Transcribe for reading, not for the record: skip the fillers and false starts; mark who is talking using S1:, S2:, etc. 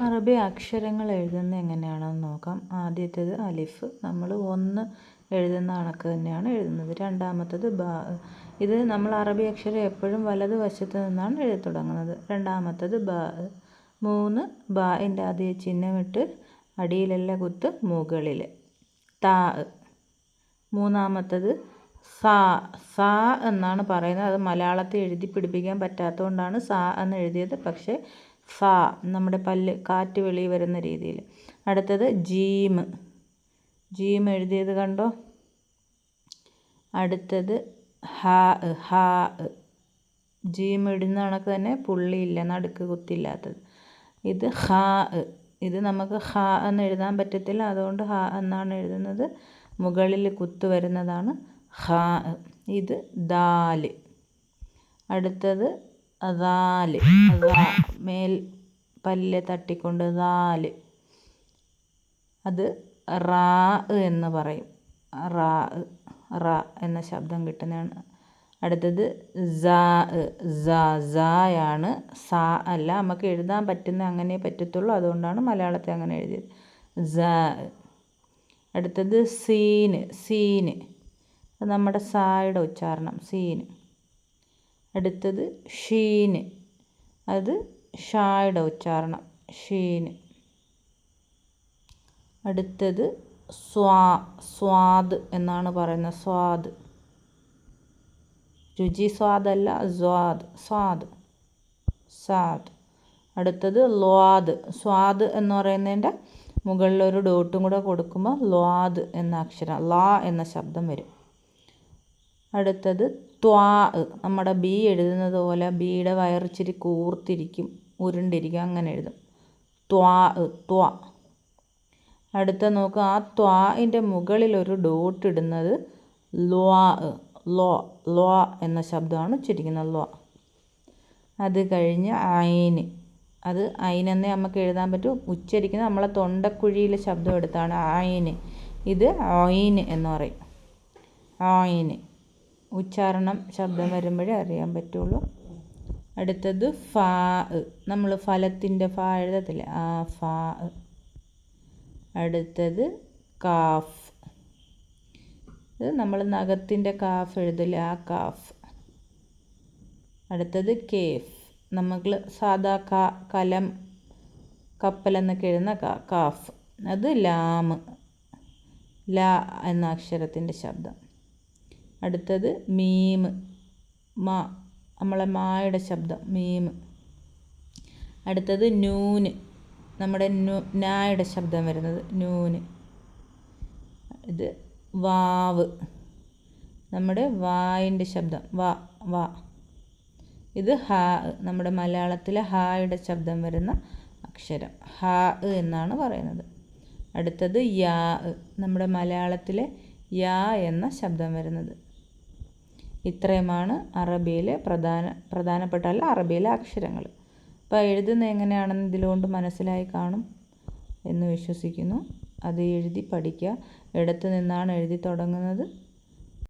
S1: അറബി അക്ഷരങ്ങൾ എഴുതുന്നത് എങ്ങനെയാണെന്ന് നോക്കാം. ആദ്യത്തേത് അലിഫ്. നമ്മൾ 1 എഴുതുന്ന കണക്ക് തന്നെയാണ് എഴുതുന്നത്. രണ്ടാമത്തത് ബാ. ഇത് നമ്മൾ അറബി അക്ഷരം എപ്പോഴും വലതുവശത്ത് നിന്നാണ് എഴുതി തുടങ്ങുന്നത്. രണ്ടാമത്തത് ബാ. 3 ബാൻ്റെ അതേ ചിഹ്നമിട്ട് അടിയിലല്ല കുത്ത് മുകളിൽ. താ. മൂന്നാമത്തത് സാ. സാ എന്നാണ് പറയുന്നത്. അത് മലയാളത്തിൽ എഴുതി പിടിപ്പിക്കാൻ പറ്റാത്തതുകൊണ്ടാണ് സാ എന്ന് എഴുതിയത്. പക്ഷേ സാ നമ്മുടെ പല്ല് കാറ്റ് വെളിയിൽ വരുന്ന രീതിയിൽ. അടുത്തത് ജീം. ജീം എഴുതിയത് കണ്ടോ. അടുത്തത് ഹാ. ഹാ. ജീം ഇടുന്ന കണക്ക് തന്നെ പുള്ളിയില്ല, നടുക്ക് കുത്തില്ലാത്തത്. ഇത് ഹാ. ഇത് നമുക്ക് ഹാ എന്ന് എഴുതാൻ പറ്റത്തില്ല, അതുകൊണ്ട് ഹാ എന്നാണ് എഴുതുന്നത്. മുകളിൽ കുത്ത് വരുന്നതാണ് ഹാ. ഇത് ദാല്. അടുത്തത് ദാല്. മേൽ പല്ല് തട്ടിക്കൊണ്ട് ദാല്. അത് റാ എന്ന് പറയും. റാ. റാ എന്ന ശബ്ദം കിട്ടുന്നതാണ്. അടുത്തത് സാ. സായാണ്, സാ അല്ല. നമുക്ക് എഴുതാൻ പറ്റുന്ന അങ്ങനെ പറ്റത്തുള്ളൂ, അതുകൊണ്ടാണ് മലയാളത്തിൽ അങ്ങനെ എഴുതിയത്. സാ. അടുത്തത് സീന്. സീന് അത് നമ്മുടെ സായുടെ ഉച്ചാരണം, സീന്. അടുത്തത് ഷീന്. അത് ഷായുടെ ഉച്ചാരണം, ഷീന്. അടുത്തത് സ്വാ. സ്വാദ് എന്നാണ് പറയുന്നത്, സ്വാദ്. രുചി സ്വാദല്ല, സ്വാദ്. സ്വാദ്. സാദ്. അടുത്തത് ല്വാദ്. സ്വാദ് എന്ന് പറയുന്നതിൻ്റെ മുകളിലൊരു ഡോട്ടും കൂടെ കൊടുക്കുമ്പോൾ ല്വാദ് എന്ന അക്ഷരം, ലാ എന്ന ശബ്ദം വരും. അടുത്തത് ത്വാ. നമ്മുടെ ബി എഴുതുന്നത് പോലെ ബിയുടെ വയറിച്ചിരി കൂർത്തിരിക്കും, ഉരുണ്ടിരിക്കും, അങ്ങനെ എഴുതും. ത്വാ. ത്വാ. അടുത്ത നോക്കുക, ആ ത്വാൻ്റെ മുകളിലൊരു ഡോട്ട് ഇടുന്നത് ല്വാ. ലോ. ല്വാ എന്ന ശബ്ദമാണ് ഉച്ചരിക്കുന്നത്, ല്വാ. അത് കഴിഞ്ഞ് ഐന്. അത് ഐനെന്നേ നമുക്ക് എഴുതാൻ പറ്റും. ഉച്ചരിക്കുന്നത് നമ്മളെ തൊണ്ടക്കുഴിയിൽ ശബ്ദം എടുത്താണ് ഐന്. ഇത് ഐന് എന്ന് പറയും, ഐന്. ഉച്ചാരണം ശബ്ദം വരുമ്പോഴേ അറിയാൻ പറ്റുള്ളൂ. അടുത്തത് ഫാ. നമ്മൾ ഫലത്തിൻ്റെ ഫാ എഴുതത്തില്ലേ, ആ ഫാ. അടുത്തത് കാഫ്. ഇത് നമ്മൾ നഖത്തിൻ്റെ കാഫ് എഴുതില്ലേ, ആ കാഫ്. അടുത്തത് കേഫ്. നമ്മൾ സാധാ കലം, കപ്പലെന്നൊക്കെ എഴുതുന്ന കാഫ്. അത് ലാം. ലാ എന്ന അക്ഷരത്തിൻ്റെ ശബ്ദം. അടുത്തത് മീം. മാ. നമ്മളെ മായുടെ ശബ്ദം, മീം. അടുത്തത് നൂന്. നമ്മുടെ നായുടെ ശബ്ദം വരുന്നത്, നൂന്. ഇത് വാവ്. നമ്മുടെ വായിൻ്റെ ശബ്ദം, വാ. വാ. ഇത് ഹാ. നമ്മുടെ മലയാളത്തിലെ ഹായുടെ ശബ്ദം വരുന്ന അക്ഷരം, ഹാ എന്നാണ് പറയുന്നത്. അടുത്തത് യാ. നമ്മുടെ മലയാളത്തിലെ യാ എന്ന ശബ്ദം വരുന്നത്. ഇത്രയുമാണ് അറബിയിലെ പ്രധാനപ്പെട്ട അറബിയിലെ അക്ഷരങ്ങൾ. അപ്പോൾ എഴുതുന്നത് എങ്ങനെയാണെന്ന് ഇതിലുകൊണ്ട് മനസ്സിലായി കാണും എന്ന് വിശ്വസിക്കുന്നു. അത് എഴുതി പഠിക്കുക. ഇടത്ത് നിന്നാണ് എഴുതി തുടങ്ങുന്നത്.